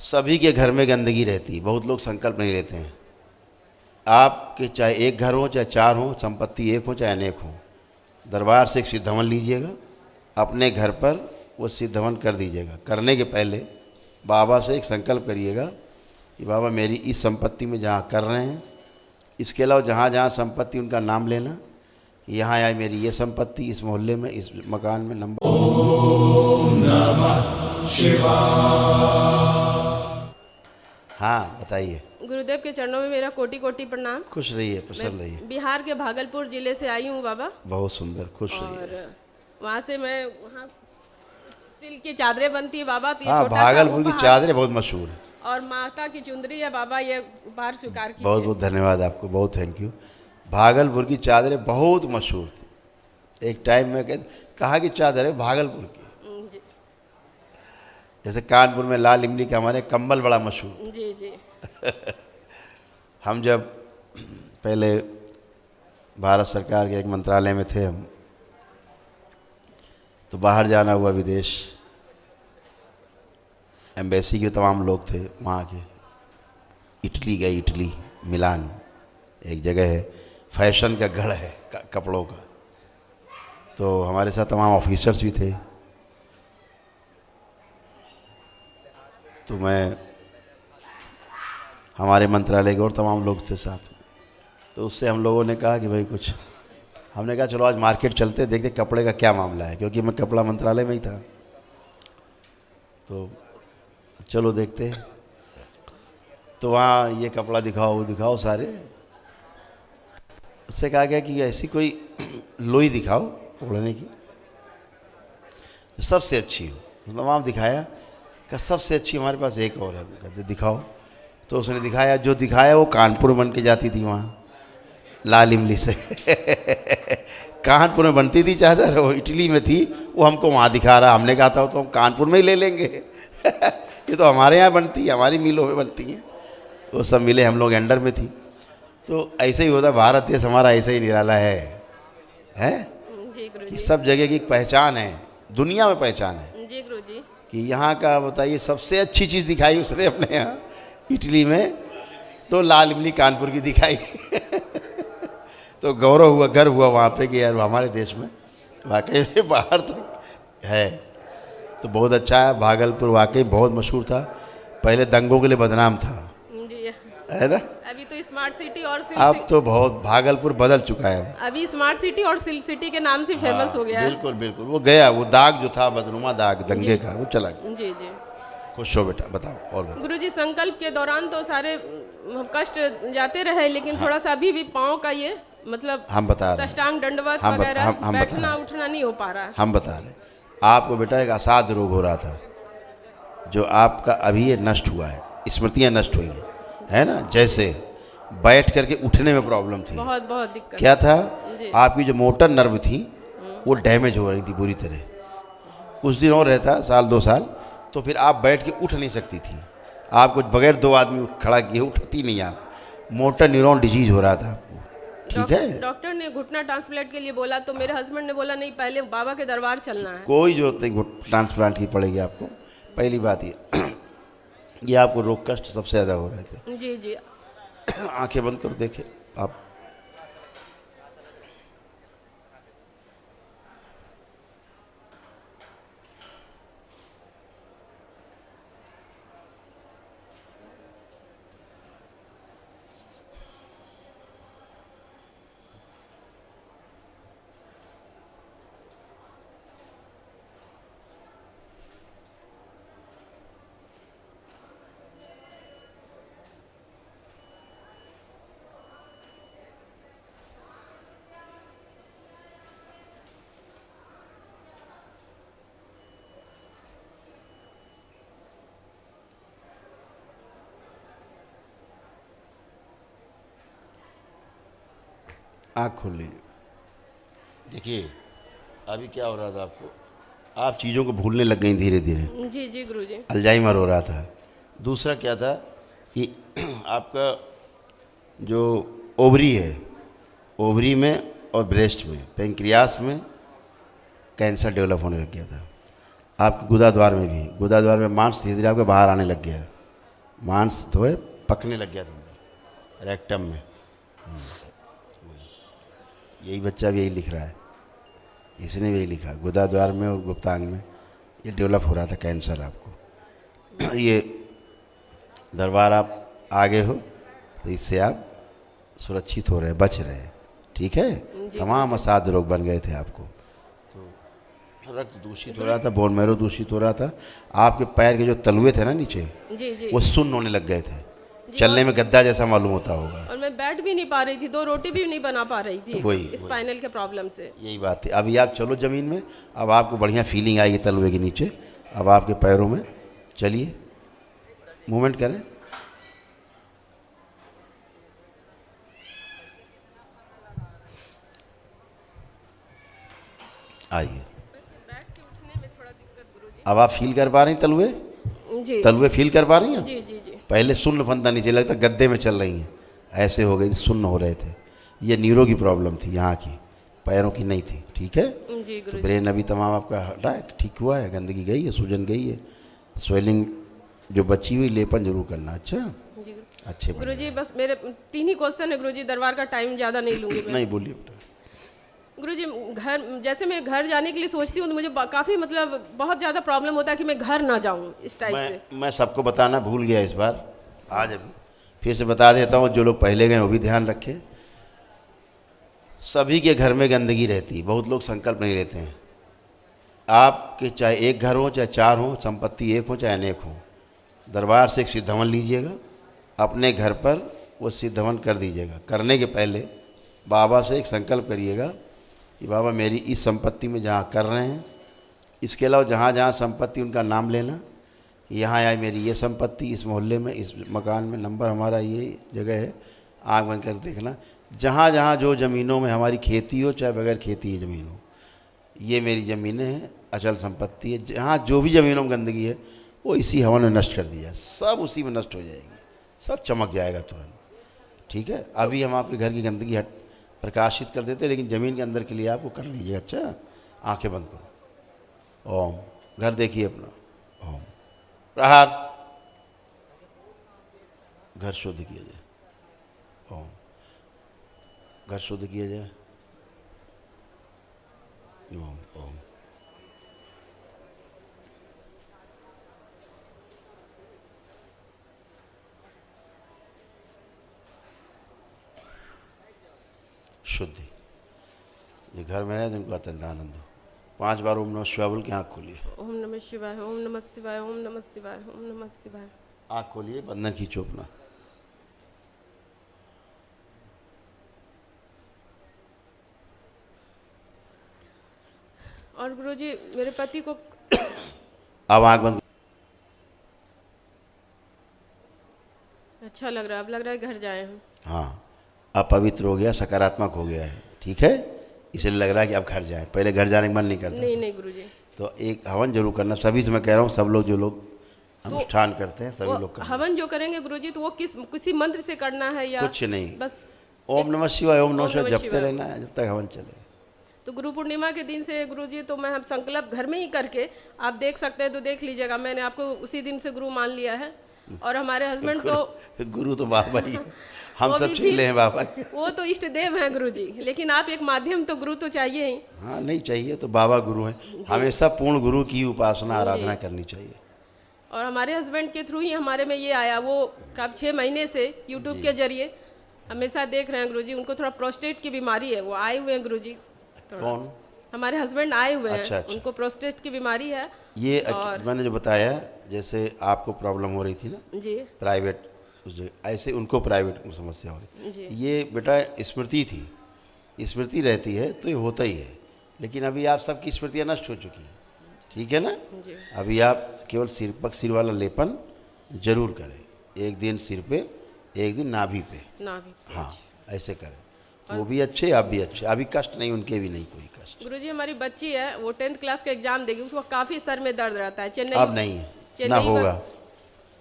सभी के घर में गंदगी रहती है, बहुत लोग संकल्प नहीं लेते हैं। आपके चाहे एक घर हो चाहे चार हो, संपत्ति एक हो चाहे अनेक हो, दरबार से एक सिद्ध हवन लीजिएगा, अपने घर पर वो सिद्ध हवन कर दीजिएगा। करने के पहले बाबा से एक संकल्प करिएगा कि बाबा मेरी इस संपत्ति में जहाँ कर रहे हैं, इसके अलावा जहाँ जहाँ संपत्ति उनका नाम लेना, यहाँ आए मेरी ये संपत्ति, इस मोहल्ले में, इस मकान में नंबर। ओम नमः शिवाय। हाँ बताइए। गुरुदेव के चरणों में मेरा कोटि कोटि प्रणाम। खुश रहिए, प्रसन्न रहिए। बिहार के भागलपुर जिले से आई हूँ बाबा। बहुत सुंदर, खुश रहिए। और वहाँ से मैं वहाँ सिल्क की चादरें बनती है बाबा, तो ये हाँ, छोटा सा भागलपुर की उपहार चादरें बहुत मशहूर है। और माता की चुंदरी है बाबा, ये उपहार स्वीकार कीजिए। बहुत बहुत धन्यवाद आपको, बहुत थैंक यू। भागलपुर की चादरें बहुत मशहूर थी। एक टाइम में कहा कि चादर है भागलपुर की। जी जैसे कानपुर में लाल इमली का हमारे कंबल बड़ा मशहूर। जी जी। हम जब पहले भारत सरकार के एक मंत्रालय में थे हम, तो बाहर जाना हुआ विदेश, एम्बेसी के तमाम लोग थे वहाँ के। इटली गए, इटली मिलान एक जगह है, फैशन का गढ़ है कपड़ों का। तो हमारे साथ तमाम ऑफिसर्स भी थे। तो मैं, हमारे मंत्रालय के और तमाम लोग थे साथ में। तो उससे हम लोगों ने कहा कि भाई कुछ, हमने कहा चलो आज मार्केट चलते, देखते कपड़े का क्या मामला है, क्योंकि मैं कपड़ा मंत्रालय में ही था। तो चलो देखते। तो वहाँ ये कपड़ा दिखाओ, वो दिखाओ सारे। उससे कहा गया कि ऐसी कोई लोई दिखाओ ओढ़ने की जो सबसे अच्छी हो। तमाम दिखाया, का सबसे अच्छी हमारे पास एक और है। कहते दिखाओ। तो उसने दिखाया, जो दिखाया वो कानपुर में बन के जाती थी वहाँ लाल इमली से। कानपुर में बनती थी चादर, वो इटली में थी, वो हमको वहाँ दिखा रहा। हमने कहा था तो हम कानपुर में ही ले लेंगे। ये तो हमारे यहाँ बनती है, हमारी मिलों में बनती हैं। वो सब मिले हम लोग अंडर में थी। तो ऐसे ही होता, भारत देश हमारा ऐसे ही निराला है जी गुरु कि जी। सब जगह की पहचान है, दुनिया में पहचान है जी गुरु जी। कि यहाँ का बताइए सबसे अच्छी चीज़ दिखाई उसने अपने यहाँ इटली में, तो लाल इमली कानपुर की दिखाई। तो गौरव हुआ, गर्व हुआ वहाँ पे कि यार हमारे देश में वाकई में बाहर तक है। तो बहुत अच्छा है। भागलपुर वाकई बहुत मशहूर था, पहले दंगों के लिए बदनाम था, जी है ना। अभी तो स्मार्ट सिटी और सिल्क अब तो बहुत भागलपुर बदल चुका है। अभी स्मार्ट सिटी और सिल्क सिटी के नाम से फेमस हो गया है। बिल्कुल बिल्कुल, वो गया, वो दाग जो था बदनुमा दाग दंगे का, वो चला गया। जी जी। खुश हो बेटा, बताओ और बताओ। गुरु जी, संकल्प के दौरान तो सारे कष्ट जाते रहे, लेकिन थोड़ा सा अभी भी पाँव का ये मतलब हम बता रहे हैं, साष्टांग दंडवत हम बता- वगैरह हम बता बैठना रहे हैं। उठना नहीं हो पा रहा है। हम बता रहे हैं, आपको बेटा एक असाध्य रोग हो रहा था, जो आपका अभी ये नष्ट हुआ है, स्मृतियाँ नष्ट हुई हैं, है ना। जैसे बैठ करके उठने में प्रॉब्लम थी। बहुत बहुत दिक्कत। क्या था, जी। आपकी जो मोटर नर्व थी वो डैमेज हो रही थी बुरी तरह। कुछ दिन और रहता, साल 2 साल, तो फिर आप बैठ के उठ नहीं सकती थी। आपको बगैर 2 आदमी खड़ा किए उठती नहीं आप। मोटर न्यूरॉन डिजीज हो रहा था आपको, ठीक है। डॉक्टर ने घुटना ट्रांसप्लांट के लिए बोला, तो मेरे हस्बैंड ने बोला नहीं, पहले बाबा के दरबार चलना है। कोई जरूरत नहीं ट्रांसप्लांट की पड़ेगी आपको। पहली बात ये आपको रोग कष्ट सबसे ज़्यादा हो रहे थे। जी जी। आंखें बंद करो, देखे आप। आँख खोल लीजिए। देखिए अभी क्या हो रहा था आपको, आप चीज़ों को भूलने लग गई धीरे धीरे। जी जी गुरु जी। अल्जाइमर हो रहा था। दूसरा क्या था कि आपका जो ओवरी है, ओवरी में और ब्रेस्ट में, पेंक्रियास में कैंसर डेवलप होने लग गया था। आपके गुदाद्वार में भी, गुदाद्वार में मांस धीरे धीरे आपके बाहर आने लग गया। मांस धोए पकने लग गया था अंदर रेक्टम में। यही बच्चा भी यही लिख रहा है, इसने भी यही लिखा, गुदा द्वार में और गुप्तांग में ये डेवलप हो रहा था कैंसर आपको। ये दरबार आप आगे हो तो इससे आप सुरक्षित हो रहे हैं, बच रहे हैं, ठीक है। तमाम असाध रोग बन गए थे आपको, तो रक्त दूषित हो रहा था, बोन मैरो दूषित हो रहा था, आपके पैर के जो तलुए थे ना नीचे जी वो सुन्न होने लग गए थे, चलने में गद्दा जैसा मालूम होता होगा। और मैं बैठ भी नहीं पा रही थी, 2 रोटी भी नहीं बना पा रही थी वही स्पाइनल के प्रॉब्लम से। यही बात है। अभी आप चलो ज़मीन में, अब आपको बढ़िया फीलिंग आएगी तलवे के नीचे। अब आपके पैरों में चलिए, मूवमेंट करें। आइए, अब आप फील कर पा रही हैं तलवे? जी तलवे फील कर पा रही हैं? जी जी जी। पहले सुन्न फंदा नीचे लगता, गद्दे में चल रही हैं, ऐसे हो गई, सुन्न हो रहे थे। ये नीरो की प्रॉब्लम थी, यहाँ की, पैरों की नहीं थी, ठीक है। जी तो ब्रेन अभी तमाम आपका हटा है, ठीक हुआ है, गंदगी गई है, सूजन गई है, स्वेलिंग जो बची हुई लेपन जरूर करना। अच्छा अच्छे गुरुजी, बस मेरे 3 ही क्वेश्चन है गुरुजी, दरबार का टाइम ज़्यादा नहीं लूँगी मैं। नहीं बोलिए बेटा। गुरुजी, घर जैसे मैं घर जाने के लिए सोचती हूँ तो मुझे काफ़ी मतलब बहुत ज़्यादा प्रॉब्लम होता है कि मैं घर ना जाऊँ इस टाइप से। मैं सबको बताना भूल गया इस बार, आज अभी फिर से बता देता हूँ, जो लोग पहले गए वो भी ध्यान रखें। सभी के घर में गंदगी रहती है, बहुत लोग संकल्प नहीं लेते हैं। आपके चाहे एक घर हो चाहे 4 हो, संपत्ति एक हो चाहे अनेक हो, दरबार से एक सिद्धवन लीजिएगा, अपने घर पर वो सिद्धवन कर दीजिएगा। करने के पहले बाबा से एक संकल्प करिएगा कि बाबा मेरी इस संपत्ति में जहाँ कर रहे हैं, इसके अलावा जहाँ जहाँ संपत्ति उनका नाम लेना, यहाँ आए मेरी ये संपत्ति, इस मोहल्ले में, इस मकान में, नंबर हमारा ये जगह है, आँख बंद कर देखना, जहाँ जहाँ जो ज़मीनों में हमारी खेती हो चाहे बगैर खेती की ज़मीन हो, ये मेरी ज़मीनें हैं, अचल संपत्ति है। जहाँ जो भी ज़मीनों में गंदगी है वो इसी हवन में नष्ट कर दिया, सब उसी में नष्ट हो जाएगी, सब चमक जाएगा तुरंत, ठीक है। अभी हम आपके घर की गंदगी प्रकाशित कर देते हैं, लेकिन ज़मीन के अंदर के लिए आपको कर लीजिए। अच्छा, आंखें बंद करो, ओम, घर देखिए अपना, ओम, प्रहार, घर शुद्ध किया जाए, ओम, घर शुद्ध किया जाए, ओम ओम। शुद्धि, ये घर में रहे तो इनको अत्यंत आनंद हो। 5 बार ओम नमः शिवाय बोल के आँख खोलिए। ओम नमः शिवाय, ओम नमः शिवाय, ओम नमः शिवाय, ओम नमः शिवाय। आँख खोलिए, बंधन खींचो अपना। और गुरुजी, मेरे पति को अब आँख बंद। अच्छा लग रहा है, अब लग रहा है घर जाए हम। हाँ, अब पवित्र हो गया, सकारात्मक हो गया है, ठीक है, इसलिए लग रहा है कि अब घर जाएं। पहले घर जाने का मन नहीं करता। नहीं गुरुजी। तो एक हवन जरूर करना, सभी से मैं कह रहा हूँ, सब लोग जो लोग अनुष्ठान करते हैं सभी लोग करना। हवन जो करेंगे गुरुजी तो वो किसी मंत्र से करना है या कुछ नहीं, बस ओम नमः शिवाय, ओम नमः शिवाय जपते रहना है जब तक हवन चले। तो गुरु पूर्णिमा के दिन से गुरुजी, तो मैं हम संकल्प घर में ही करके, आप देख सकते हैं तो देख लीजिएगा, मैंने आपको उसी दिन से गुरु मान लिया है। और हमारे हस्बैंड तो गुरु तो बाबा ही है, हम सब चेले हैं बाबा के। वो तो इष्ट देव हैं गुरुजी, लेकिन आप एक माध्यम, तो गुरु तो चाहिए ही। हाँ, नहीं चाहिए तो बाबा गुरु हैं, हमेशा पूर्ण गुरु की उपासना आराधना करनी चाहिए। और हमारे हस्बैंड के थ्रू ही हमारे में ये आया, वो कब 6 महीने से यूट्यूब के जरिए हमेशा देख रहे हैं गुरुजी, उनको थोड़ा प्रोस्टेट की बीमारी है, वो आए हुए हैं गुरुजी। कौन? हमारे हस्बैंड आए हुए हैं। अच्छा। उनको प्रोस्टेट की बीमारी है। ये मैंने जो बताया, जैसे आपको प्रॉब्लम हो रही थी ना जी, प्राइवेट, ऐसे उनको प्राइवेट समस्या हो रही, ये बेटा स्मृति थी, स्मृति रहती है तो ये होता ही है, लेकिन अभी आप सबकी स्मृतियाँ नष्ट हो चुकी हैं, ठीक है ना। अभी आप केवल सिर वाला लेपन जरूर करें, एक दिन सिर पे, एक दिन नाभि पे, हाँ ऐसे करें, तो वो भी अच्छे, आप भी अच्छे, अभी कष्ट नहीं, उनके भी नहीं कोई कष्ट। गुरुजी, हमारी बच्ची है, वो 10th क्लास का एग्जाम देगी, उसको काफी सर में दर्द रहता है। चेन्नई अब नहीं है, ना होगा,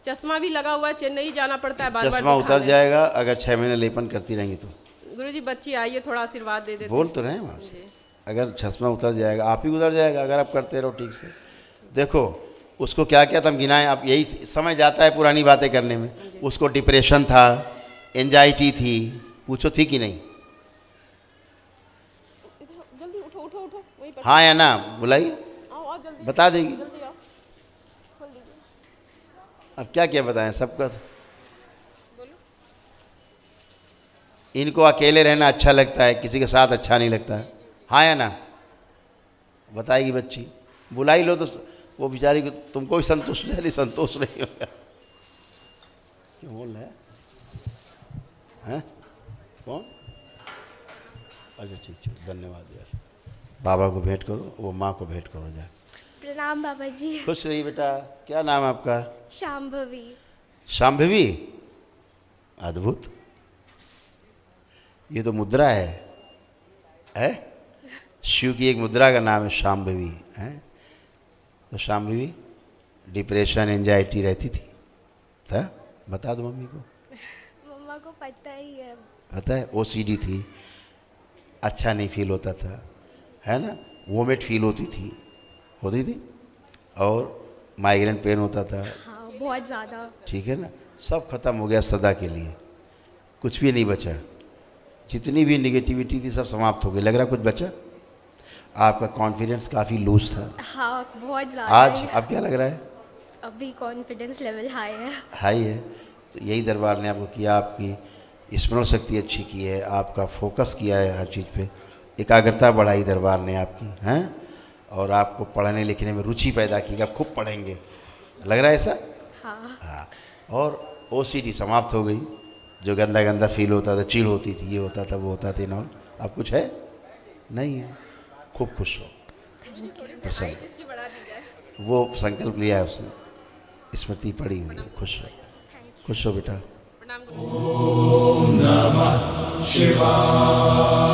चश्मा भी लगा हुआ है, चेन्नई जाना पड़ता है बार बार। चश्मा उतर जाएगा अगर 6 महीने लेपन करती रहेंगी तो। गुरुजी, बच्ची आइए, थोड़ा आशीर्वाद दे देते। बोल तो रहे हैं आपसे, अगर चश्मा उतर जाएगा, आप ही उतर जाएगा अगर आप करते रहो ठीक से। देखो, उसको क्या क्या तुम गिनाएं, आप यही समय जाता है पुरानी बातें करने में। उसको डिप्रेशन था, एंजाइटी थी, पूछो थी कि नहीं? जल्दी उठो उठो उठो, वहीं पर हाँ या ना बुलाई, आओ आओ जल्दी बता देगी। जल्दी आओ, खोल दीजिए। अब क्या क्या बताएं सबका। बोलो। इनको अकेले रहना अच्छा लगता है, किसी के साथ अच्छा नहीं लगता है। हाँ या ना बताएगी बच्ची। बुलाई लो तो वो बेचारी को, तुमको भी संतोष हो जाए, संतोष नहीं होगा। क्यों बोल रहा है? हैं? कौन? अच्छा ठीक ठीक, धन्यवाद यार। बाबा को भेंट करो, वो माँ को भेंट करो जा। प्रणाम बाबा जी। खुश रही बेटा। क्या नाम है आपका? शांभवी। शांभवी, अद्भुत। ये तो मुद्रा है? शिव की एक मुद्रा का नाम है शांभवी है। तो शांभवी डिप्रेशन एंजाइटी रहती थी था? बता दो मम्मी को। मम्मा को पता ही है। पता है? ओसीडी थी, अच्छा नहीं फील होता था, है ना, वोमिट फील होती थी, और माइग्रेन पेन होता था। हाँ बहुत ज़्यादा। ठीक है ना, सब खत्म हो गया सदा के लिए, कुछ भी नहीं बचा। जितनी भी निगेटिविटी थी सब समाप्त हो गई। लग रहा कुछ बचा? आपका कॉन्फिडेंस काफ़ी लूज था। हाँ बहुत ज़्यादा। आज अब क्या लग रहा है? अभी कॉन्फिडेंस लेवल हाई है। हाई है। तो यही दरबार ने आपको किया, आपकी स्मरण शक्ति अच्छी की है, आपका फोकस किया है हर चीज़ पे, एकाग्रता बढ़ाई दरबार ने आपकी, हैं, और आपको पढ़ने लिखने में रुचि पैदा की, आप खूब पढ़ेंगे। लग रहा है ऐसा? हाँ। हाँ। और ओसीडी समाप्त हो गई, जो गंदा गंदा फील होता था, चिढ़ होती थी, ये होता था, वो होता था, नॉल। अब कुछ है? नहीं है। खूब खुश हो, प्रसन्न। इसकी बढ़ा दी जाए। वो संकल्प लिया है उसने, स्मृति पड़ी हुई है। खुश हो, खुश हो बेटा। प्रणाम करो। ओम नमः शिवाय।